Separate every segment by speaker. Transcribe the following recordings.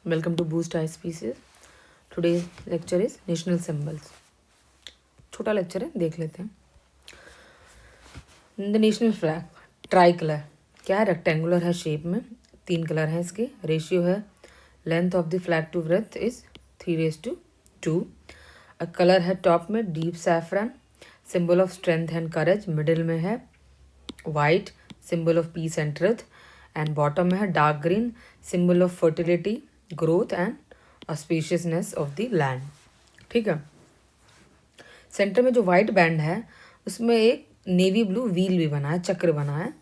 Speaker 1: Welcome to Boost High Species. Today's lecture is National Symbols. छोटा lecture है, देख लेते हैं. The national flag try colour क्या है, रेक्टेंगुलर है शेप में, 3 कलर है इसके. रेशियो है length of the flag to breadth is 3:2. Colour है टॉप में deep saffron, symbol of strength and courage. Middle में है white, symbol of peace and truth. And bottom में है dark green, symbol of fertility, growth and auspiciousness of the land. ठीक है. Centre में जो वाइट बैंड है उसमें एक नेवी ब्लू व्हील भी बना है, चक्र बना है.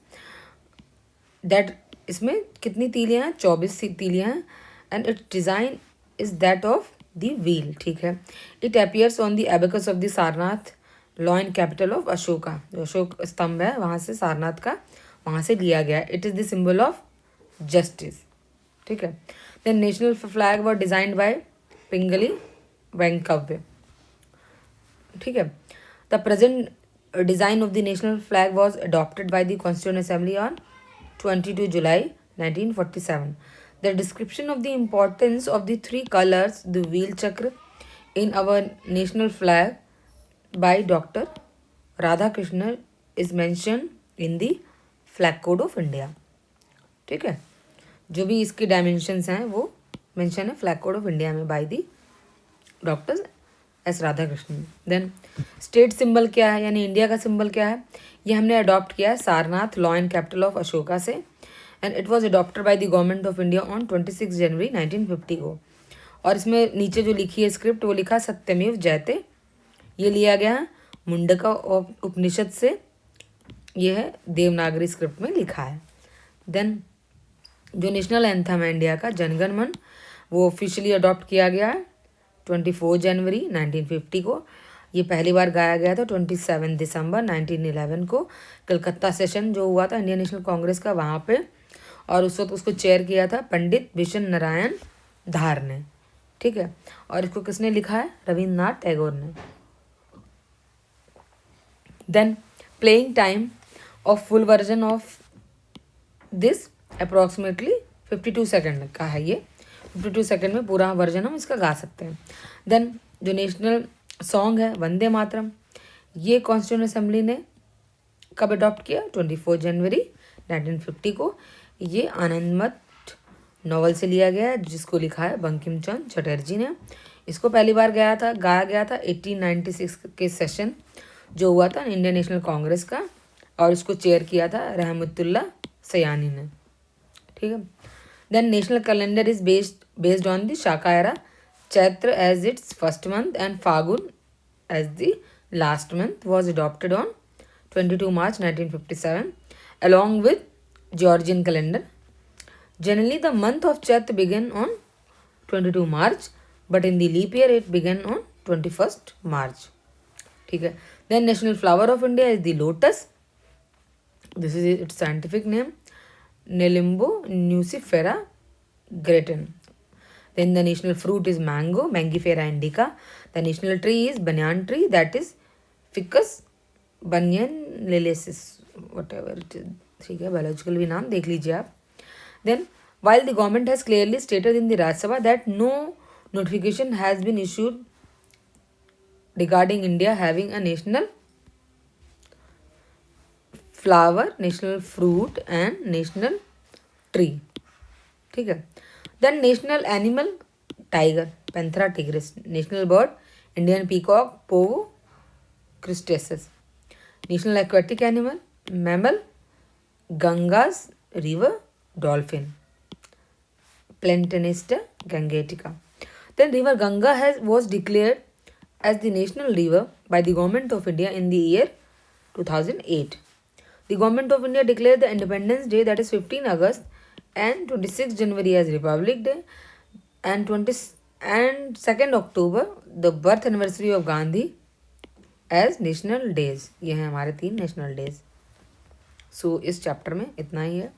Speaker 1: दैट इसमें कितनी तीलियां हैं? 24 तीलियां हैं. And it design is that of the wheel. ठीक है. It appears on the abacus of the Sarnath law and capital of Ashoka. जो अशोक स्तंभ है वहाँ से सारनाथ का वहाँ से लिया गया. It is the symbol of justice. ठीक है. Then national flag was designed by Pingali Venkayya. ठीक है. The present design of the national flag was adopted by the Constituent Assembly on 22 July 1947. The description of the importance of the 3 colors, the wheel chakra, in our national flag by Dr. Radhakrishnan is mentioned in the Flag Code of India. ठीक है. जो भी इसके dimensions हैं वो mention है flag code of India में by the doctor S Radhakrishnan. Then state symbol क्या है, यानी इंडिया का सिंबल क्या है, ये हमने अडॉप्ट किया है Sarnath law and capital of Ashoka से. And it was adopted by the government of India on 26 January 1950 को. और इसमें नीचे जो लिखी है स्क्रिप्ट वो लिखा सत्यमेव जयते. ये लिया गया है मुंडका उपनिषद से. ये है देवनागरी स्क्रिप्ट में लिखा है. देन जो नेशनल एंथम है इंडिया का, जनगण मन, वो ऑफिशियली अडॉप्ट किया गया है 24 जनवरी 1950 को. ये पहली बार गाया गया था 27 दिसंबर 1911 को. कलकत्ता सेशन जो हुआ था इंडियन नेशनल कांग्रेस का वहाँ पे, और उस वक्त उसको चेयर किया था पंडित बिशन नारायण धार ने. ठीक है. और इसको किसने लिखा है? रविन्द्रनाथ टैगोर ने. Than playing time of full version of this approximately 52 second का है. ये 52 सेकेंड में पूरा वर्जन हम इसका गा सकते हैं. देन जो नेशनल सॉन्ग है वंदे मातरम, ये कॉन्स्टिट्यूएंट असेंबली ने कब अडॉप्ट किया? 24 जनवरी 1950 को. ये आनंदमठ नॉवल से लिया गया है जिसको लिखा है बंकिम चंद्र चटर्जी ने. इसको पहली बार गाया गया था 1896 के सेशन जो हुआ था इंडियन नेशनल कांग्रेस का, और इसको चेयर किया था रहमतुल्ला सयानी ने. ठीक है. Then national calendar is based on the Shaka era, Chaitra as its first month and Fagun as the last month was adopted on 22 March 1957 along with Georgian calendar. Generally the month of Chaitra began on 22 March but in the leap year it began on 21st March. ठीक है. Then national flower of India is the lotus. This is its scientific name, Nelimbo nucifera gratin. Then the national fruit is mango, Mangifera indica. The national tree is banyan tree, that is Ficus banyanensis, whatever it is. ठीक है. Biological भी नाम देख लीजिए आप. Then while the government has clearly stated in the Rajya Sabha that no notification has been issued regarding India having a national flower, national fruit and national tree. ठीक है. Then national animal tiger, panthera tigris. National bird Indian peacock, pavo cristatus. National aquatic animal mammal, Ganges river dolphin, platanista gangetica. Then river Ganga was declared as the national river by the government of India in the year 2008. The government of India declared the Independence Day, that is 15 August, and 26 January as Republic Day, and 2nd October the birth anniversary of Gandhi as national days. ये हैं हमारे 3 national days. सो इस chapter में इतना ही है.